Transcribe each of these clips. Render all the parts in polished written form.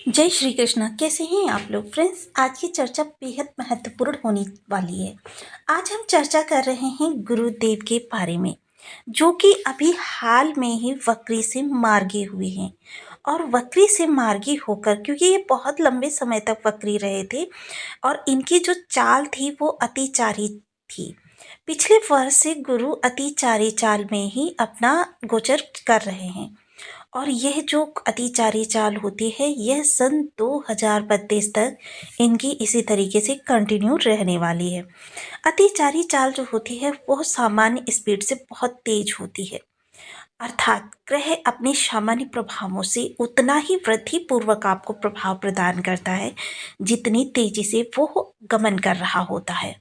जय श्री कृष्ण। कैसे हैं आप लोग फ्रेंड्स? आज की चर्चा बेहद महत्वपूर्ण होने वाली है। आज हम चर्चा कर रहे हैं गुरुदेव के बारे में, जो कि अभी हाल में ही वक्री से मार्गी हुए हैं। और वक्री से मार्गी होकर, क्योंकि ये बहुत लंबे समय तक वक्री रहे थे और इनकी जो चाल थी वो अतिचारी थी। पिछले वर्ष से गुरु अतिचारी चाल में ही अपना गोचर कर रहे हैं। और यह जो अतिचारी चाल होती है, यह सन 2032 तक इनकी इसी तरीके से कंटिन्यू रहने वाली है। अतिचारी चाल जो होती है वो सामान्य स्पीड से बहुत तेज होती है, अर्थात ग्रह अपने सामान्य प्रभावों से उतना ही वृद्धि पूर्वक आपको प्रभाव प्रदान करता है जितनी तेजी से वो गमन कर रहा होता है।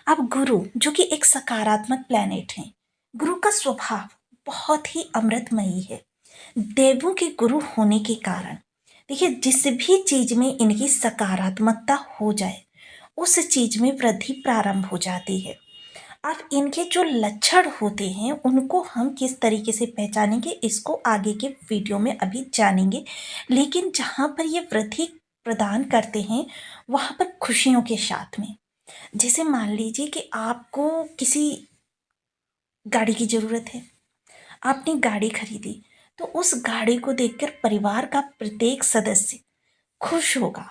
अब गुरु जो कि एक सकारात्मक प्लैनेट है, गुरु का स्वभाव बहुत ही अमृतमयी है। देवों के गुरु होने के कारण देखिए, जिस भी चीज में इनकी सकारात्मकता हो जाए उस चीज में वृद्धि प्रारंभ हो जाती है। अब इनके जो लक्षण होते हैं उनको हम किस तरीके से पहचानेंगे, इसको आगे के वीडियो में अभी जानेंगे। लेकिन जहाँ पर ये वृद्धि प्रदान करते हैं वहाँ पर खुशियों के साथ में, जैसे मान लीजिए कि आपको किसी गाड़ी की जरूरत है, आपने गाड़ी खरीदी, तो उस गाड़ी को देखकर परिवार का प्रत्येक सदस्य खुश होगा।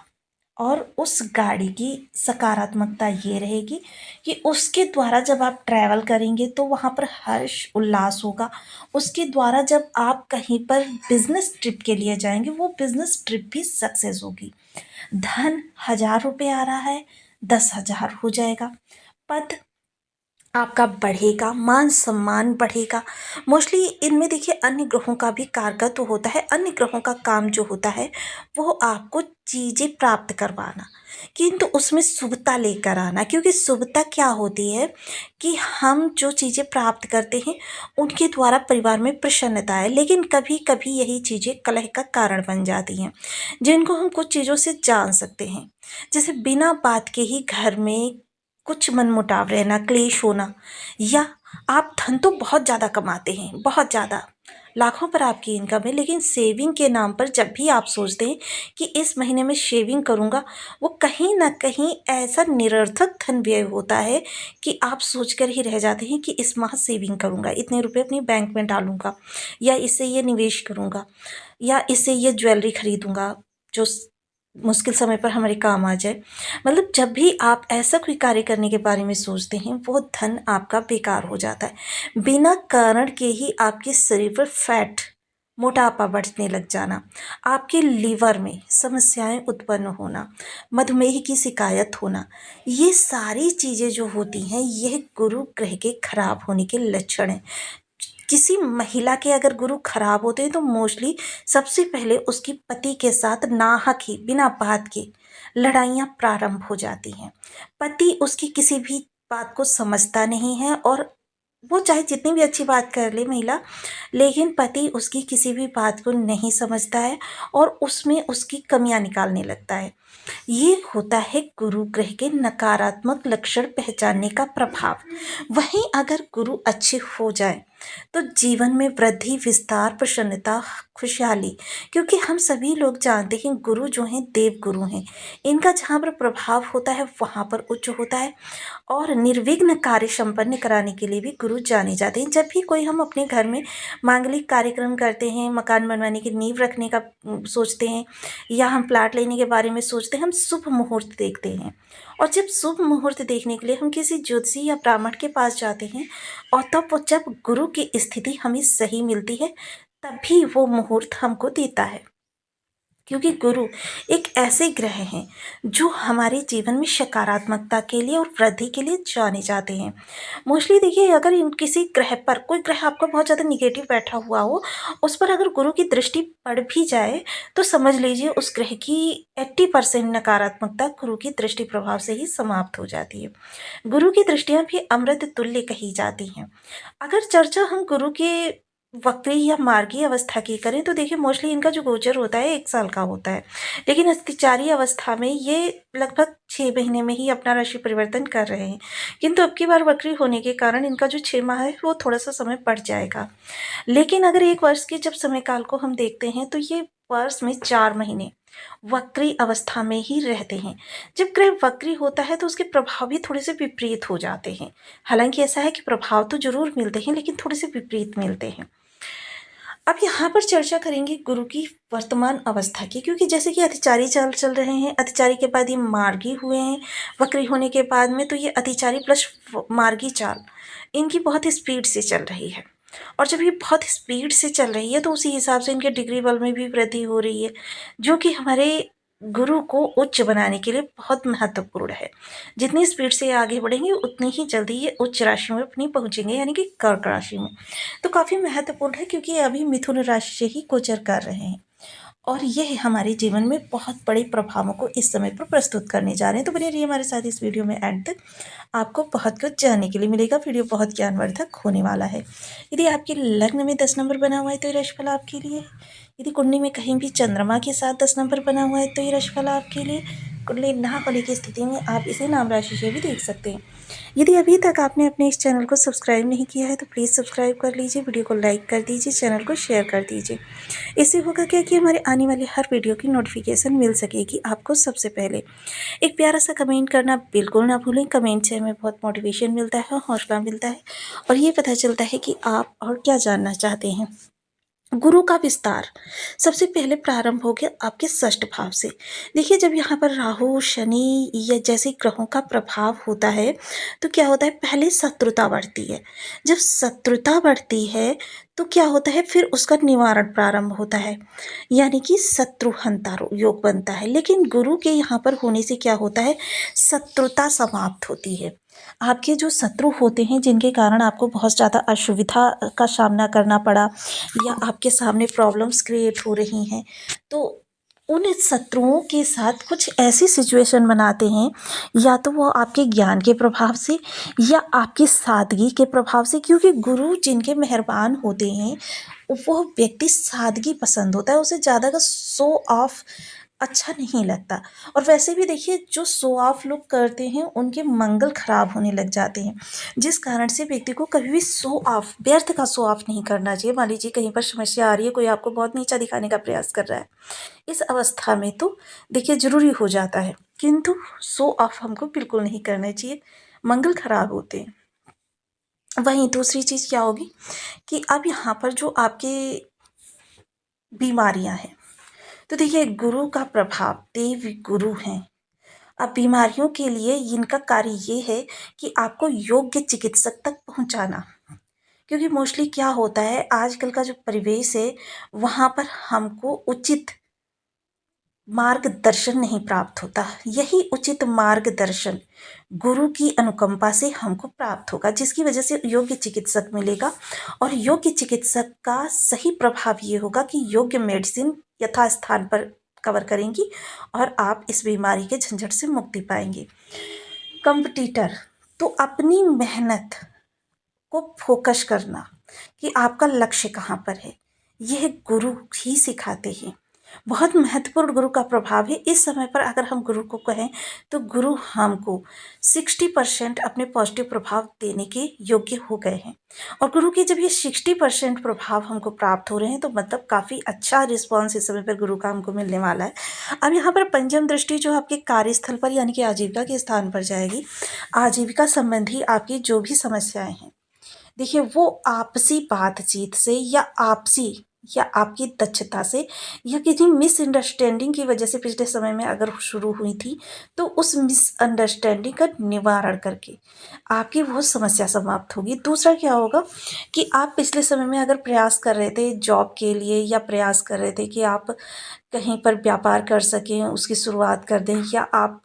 और उस गाड़ी की सकारात्मकता ये रहेगी कि उसके द्वारा जब आप ट्रैवल करेंगे तो वहाँ पर हर्ष उल्लास होगा। उसके द्वारा जब आप कहीं पर बिजनेस ट्रिप के लिए जाएंगे, वो बिजनेस ट्रिप भी सक्सेस होगी। धन 1000 रुपये आ रहा है, 10,000 हो जाएगा। पद आपका बढ़ेगा, मान सम्मान बढ़ेगा। मोस्टली इनमें देखिए अन्य ग्रहों का भी कारकत्व होता है। अन्य ग्रहों का काम जो होता है वो आपको चीज़ें प्राप्त करवाना, किंतु उसमें शुभता लेकर आना। क्योंकि शुभता क्या होती है कि हम जो चीज़ें प्राप्त करते हैं उनके द्वारा परिवार में प्रसन्नता है, लेकिन कभी कभी यही चीज़ें कलह का कारण बन जाती हैं, जिनको हम कुछ चीज़ों से जान सकते हैं। जैसे बिना बात के ही घर में कुछ मनमुटाव रहना, क्लेश होना, या आप धन तो बहुत ज़्यादा कमाते हैं, बहुत ज़्यादा लाखों पर आपकी इनकम है, लेकिन सेविंग के नाम पर जब भी आप सोचते हैं कि इस महीने में शेविंग करूंगा, वो कहीं ना कहीं ऐसा निरर्थक धन व्यय होता है कि आप सोचकर ही रह जाते हैं कि इस माह सेविंग करूंगा, इतने रुपए अपनी बैंक में डालूंगा, या इससे ये निवेश करूंगा, या इससे ये ज्वेलरी खरीदूंगा जो मुश्किल समय पर हमारे काम आ जाए। मतलब जब भी आप ऐसा कोई कार्य करने के बारे में सोचते हैं वो धन आपका बेकार हो जाता है। बिना कारण के ही आपके शरीर पर फैट, मोटापा बढ़ने लग जाना, आपके लीवर में समस्याएं उत्पन्न होना, मधुमेह की शिकायत होना, ये सारी चीज़ें जो होती हैं यह गुरु ग्रह के खराब होने के लक्षण हैं। किसी महिला के अगर गुरु खराब होते हैं तो मोस्टली सबसे पहले उसकी पति के साथ नाहक ही बिना बात के लड़ाइयाँ प्रारंभ हो जाती हैं। पति उसकी किसी भी बात को समझता नहीं है, और वो चाहे जितनी भी अच्छी बात कर ले महिला, लेकिन पति उसकी किसी भी बात को नहीं समझता है और उसमें उसकी कमियां निकालने लगता है। ये होता है गुरु ग्रह के नकारात्मक लक्षण पहचानने का प्रभाव। वहीं अगर गुरु अच्छे हो जाए तो जीवन में वृद्धि, विस्तार, प्रसन्नता, खुशहाली। क्योंकि हम सभी लोग जानते हैं गुरु जो हैं देव गुरु हैं, इनका जहाँ पर प्रभाव होता है वहाँ पर उच्च होता है। और निर्विघ्न कार्य संपन्न कराने के लिए भी गुरु जाने जाते हैं। जब भी कोई हम अपने घर में मांगलिक कार्यक्रम करते हैं, मकान बनवाने की नींव रखने का सोचते हैं, या हम प्लाट लेने के बारे में सोचते हैं, हम शुभ मुहूर्त देखते हैं। और जब शुभ मुहूर्त देखने के लिए हम किसी ज्योतिषी या ब्राह्मण के पास जाते हैं, और तब वो जब गुरु की स्थिति हमें सही मिलती है तभी वो मुहूर्त हमको देता है। क्योंकि गुरु एक ऐसे ग्रह हैं जो हमारे जीवन में सकारात्मकता के लिए और वृद्धि के लिए जाने जाते हैं। मोस्टली देखिए, अगर इन किसी ग्रह पर कोई ग्रह आपका बहुत ज़्यादा निगेटिव बैठा हुआ हो, उस पर अगर गुरु की दृष्टि पड़ भी जाए तो समझ लीजिए उस ग्रह की 80% नकारात्मकता गुरु की दृष्टि प्रभाव से ही समाप्त हो जाती है। गुरु की दृष्टियाँ भी अमृत तुल्य कही जाती हैं। अगर चर्चा हम गुरु के वक्री या मार्गी अवस्था की करें तो देखिए, मोस्टली इनका जो गोचर होता है 1 साल का होता है, लेकिन अतिचारी अवस्था में ये लगभग 6 महीने में ही अपना राशि परिवर्तन कर रहे हैं। किंतु अब की बार वक्री होने के कारण इनका जो 6 माह है वो थोड़ा सा समय बढ़ जाएगा। लेकिन अगर 1 वर्ष के जब समय काल को हम देखते हैं तो ये वर्ष में 4 महीने वक्री अवस्था में ही रहते हैं। जब ग्रह वक्री होता है तो उसके प्रभाव भी थोड़े से विपरीत हो जाते हैं। हालांकि ऐसा है कि प्रभाव तो जरूर मिलते हैं लेकिन थोड़े से विपरीत मिलते हैं। अब यहाँ पर चर्चा करेंगे गुरु की वर्तमान अवस्था की, क्योंकि जैसे कि अतिचारी चल रहे हैं, अतिचारी के बाद ये मार्गी हुए हैं, वक्री होने के बाद में तो ये अतिचारी प्लस मार्गी चाल इनकी बहुत स्पीड से चल रही है। और जब ये बहुत स्पीड से चल रही है तो उसी हिसाब से इनके डिग्री बल में भी वृद्धि हो रही है, जो कि हमारे गुरु को उच्च बनाने के लिए बहुत महत्वपूर्ण है। जितनी स्पीड से आगे बढ़ेंगे उतनी ही जल्दी ये उच्च राशि में अपनी पहुंचेंगे, यानी कि कर्क राशि में। तो काफ़ी महत्वपूर्ण है क्योंकि ये अभी मिथुन राशि से ही गोचर कर रहे हैं और यह हमारे जीवन में बहुत बड़े प्रभावों को इस समय पर प्रस्तुत करने जा रहे हैं। तो बने रहिए हमारे साथ इस वीडियो में एंड तक, आपको बहुत कुछ जानने के लिए मिलेगा। वीडियो बहुत ज्ञानवर्धक होने वाला है। यदि आपके लग्न में 10 नंबर बना हुआ है तो ये राशिफल आपके लिए। यदि कुंडली में कहीं भी चंद्रमा के साथ 10 नंबर बना हुआ है तो ये राशिफल आपके लिए। कुंडली ना होने की स्थिति में आप इसे नाम राशि से भी देख सकते हैं। यदि अभी तक आपने अपने इस चैनल को सब्सक्राइब नहीं किया है तो प्लीज़ सब्सक्राइब कर लीजिए, वीडियो को लाइक कर दीजिए, चैनल को शेयर कर दीजिए। इससे होगा क्या कि हमारे आने वाले हर वीडियो की नोटिफिकेशन मिल सकेगी आपको सबसे पहले। एक प्यारा सा कमेंट करना बिल्कुल ना भूलें। कमेंट से हमें बहुत मोटिवेशन मिलता है, हौसला मिलता है और ये पता चलता है कि आप और क्या जानना चाहते हैं। गुरु का विस्तार सबसे पहले प्रारंभ हो गया आपके षष्ठ भाव से। देखिए, जब यहाँ पर राहु शनि या जैसे ग्रहों का प्रभाव होता है तो क्या होता है, पहले शत्रुता बढ़ती है। जब शत्रुता बढ़ती है तो क्या होता है, फिर उसका निवारण प्रारंभ होता है, यानी कि शत्रुहंता योग बनता है। लेकिन गुरु के यहाँ पर होने से क्या होता है, शत्रुता समाप्त होती है। आपके जो शत्रु होते हैं जिनके कारण आपको बहुत ज़्यादा असुविधा का सामना करना पड़ा या आपके सामने प्रॉब्लम्स क्रिएट हो रही हैं, तो उन शत्रुओं के साथ कुछ ऐसी सिचुएशन बनाते हैं, या तो वो आपके ज्ञान के प्रभाव से या आपकी सादगी के प्रभाव से, क्योंकि गुरु जिनके मेहरबान होते हैं वो व्यक्ति सादगी पसंद होता है, उसे ज़्यादा का शो ऑफ अच्छा नहीं लगता। और वैसे भी देखिए, जो शो ऑफ लोग करते हैं उनके मंगल खराब होने लग जाते हैं, जिस कारण से व्यक्ति को कभी भी शो ऑफ, व्यर्थ का शो ऑफ नहीं करना चाहिए। मान लीजिए कहीं पर समस्या आ रही है, कोई आपको बहुत नीचा दिखाने का प्रयास कर रहा है, इस अवस्था में तो देखिए ज़रूरी हो जाता है, किंतु शो ऑफ हमको बिल्कुल नहीं करना चाहिए, मंगल खराब होते हैं। वहीं दूसरी चीज़ क्या होगी कि अब यहाँ पर जो आपके बीमारियां हैं, तो देखिए गुरु का प्रभाव, देव गुरु हैं। अब बीमारियों के लिए इनका कार्य ये है कि आपको योग्य चिकित्सक तक पहुंचाना, क्योंकि मोस्टली क्या होता है, आजकल का जो परिवेश है वहाँ पर हमको उचित मार्गदर्शन नहीं प्राप्त होता। यही उचित मार्गदर्शन गुरु की अनुकंपा से हमको प्राप्त होगा, जिसकी वजह से योग्य चिकित्सक मिलेगा। और योग्य चिकित्सक का सही प्रभाव ये होगा कि योग्य मेडिसिन यथास्थान पर कवर करेंगी और आप इस बीमारी के झंझट से मुक्ति पाएंगे। कंपटीटर तो अपनी मेहनत को फोकस करना कि आपका लक्ष्य कहाँ पर है, यह गुरु ही सिखाते हैं। बहुत महत्वपूर्ण गुरु का प्रभाव है। इस समय पर अगर हम गुरु को कहें तो गुरु हमको 60% अपने पॉजिटिव प्रभाव देने के योग्य हो गए हैं। और गुरु के जब ये 60% प्रभाव हमको प्राप्त हो रहे हैं तो मतलब काफ़ी अच्छा रिस्पॉन्स इस समय पर गुरु का हमको मिलने वाला है। अब यहाँ पर पंचम दृष्टि जो आपके कार्यस्थल पर यानी कि आजीविका के स्थान पर जाएगी। आजीविका संबंधी आपकी जो भी समस्याएं हैं, देखिए वो आपसी बातचीत से या आपकी दक्षता से या किसी मिसअंडरस्टैंडिंग की वजह से पिछले समय में अगर शुरू हुई थी, तो उस मिसअंडरस्टैंडिंग का निवारण करके आपकी वो समस्या समाप्त होगी। दूसरा क्या होगा कि आप पिछले समय में अगर प्रयास कर रहे थे जॉब के लिए, या प्रयास कर रहे थे कि आप कहीं पर व्यापार कर सकें, उसकी शुरुआत कर दें, या आप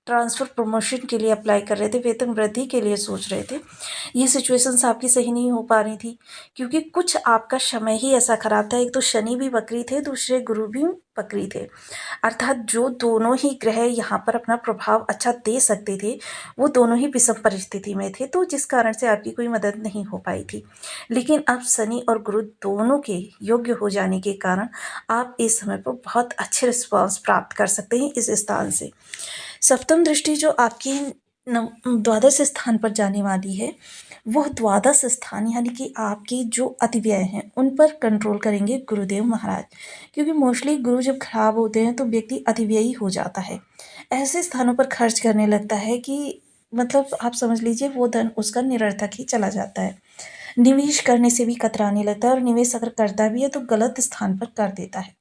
ट्रांसफ़र प्रमोशन के लिए अप्लाई कर रहे थे, वेतन वृद्धि के लिए सोच रहे थे, ये सिचुएशंस आपकी सही नहीं हो पा रही थी, क्योंकि कुछ आपका समय ही ऐसा खराब था। एक तो शनि भी वक्री थे, दूसरे गुरु भी वक्री थे, अर्थात जो दोनों ही ग्रह यहाँ पर अपना प्रभाव अच्छा दे सकते थे वो दोनों ही विषम परिस्थिति में थे, तो जिस कारण से आपकी कोई मदद नहीं हो पाई थी। लेकिन अब शनि और गुरु दोनों के योग्य हो जाने के कारण आप इस समय पर बहुत अच्छे रिस्पॉन्स प्राप्त कर सकते हैं इस स्थान से। सप्तम दृष्टि जो आपकी द्वादश स्थान पर जाने वाली है, वह द्वादश स्थान यानी कि आपके जो अतिव्यय हैं उन पर कंट्रोल करेंगे गुरुदेव महाराज। क्योंकि मोस्टली गुरु जब खराब होते हैं तो व्यक्ति अतिव्ययी हो जाता है, ऐसे स्थानों पर खर्च करने लगता है कि मतलब आप समझ लीजिए वो धन उसका निरर्थक ही चला जाता है। निवेश करने से भी कतराने लगता है, और निवेश अगर करता भी है तो गलत स्थान पर कर देता है।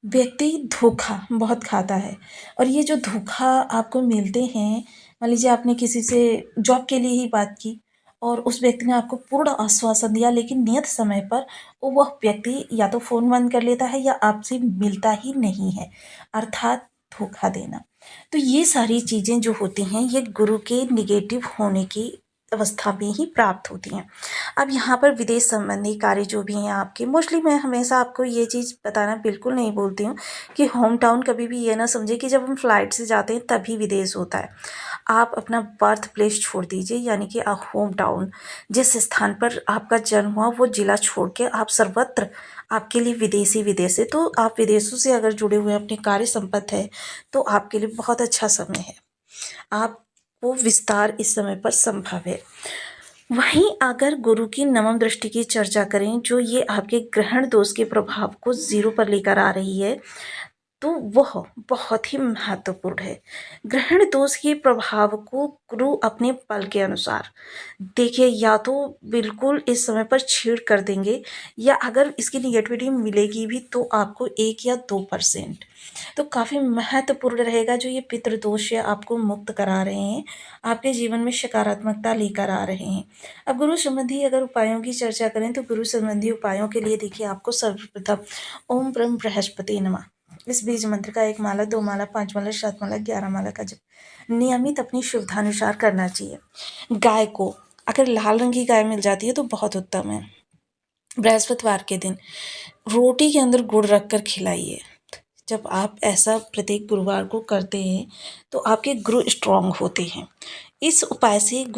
व्यक्ति धोखा बहुत खाता है, और ये जो धोखा आपको मिलते हैं, मान लीजिए आपने किसी से जॉब के लिए ही बात की और उस व्यक्ति ने आपको पूर्ण आश्वासन दिया, लेकिन नियत समय पर वह व्यक्ति या तो फ़ोन बंद कर लेता है या आपसे मिलता ही नहीं है, अर्थात धोखा देना। तो ये सारी चीज़ें जो होती हैं ये गुरु के निगेटिव होने की अवस्था में ही प्राप्त होती हैं। अब यहाँ पर विदेश संबंधी कार्य जो भी हैं आपके, मोस्टली मैं हमेशा आपको ये चीज़ बताना बिल्कुल नहीं बोलती हूँ कि होम टाउन कभी भी ये ना समझे कि जब हम फ्लाइट से जाते हैं तभी विदेश होता है। आप अपना बर्थ प्लेस छोड़ दीजिए, यानी कि होम टाउन, जिस स्थान पर आपका जन्म हुआ वो ज़िला छोड़ के आप सर्वत्र आपके लिए विदेश ही विदेश है। तो आप विदेशों से अगर जुड़े हुए अपने कार्य संपत्त है तो आपके लिए बहुत अच्छा समय है, आपको विस्तार इस समय पर संभव है। वहीं अगर गुरु की नवम दृष्टि की चर्चा करें, जो ये आपके ग्रहण दोष के प्रभाव को 0 पर लेकर आ रही है, तो वह बहुत ही महत्वपूर्ण है। ग्रहण दोष के प्रभाव को गुरु अपने बल के अनुसार देखिए, या तो बिल्कुल इस समय पर छीड़ कर देंगे, या अगर इसकी निगेटिविटी मिलेगी भी तो आपको 1 या 2%। तो काफ़ी महत्वपूर्ण रहेगा। जो ये पितृदोष है आपको मुक्त करा रहे हैं, आपके जीवन में सकारात्मकता लेकर आ रहे हैं। अब गुरु संबंधी अगर उपायों की चर्चा करें तो गुरु संबंधी उपायों के लिए देखिए आपको सर्वप्रथम ओम ब्रह्म बृहस्पति नमः इस बीज मंत्र का 1 माला, 2 माला, 5 माला, 7 माला, 11 माला का जप नियमित अपनी शुद्धानुसार करना चाहिए। गाय को अगर लाल रंग की गाय मिल जाती है तो बहुत उत्तम है। बृहस्पतिवार के दिन रोटी के अंदर गुड़ रखकर खिलाइए। जब आप ऐसा प्रत्येक गुरुवार को करते हैं तो आपके गुरु स्ट्रांग होते हैं। इस उपाय से गुरु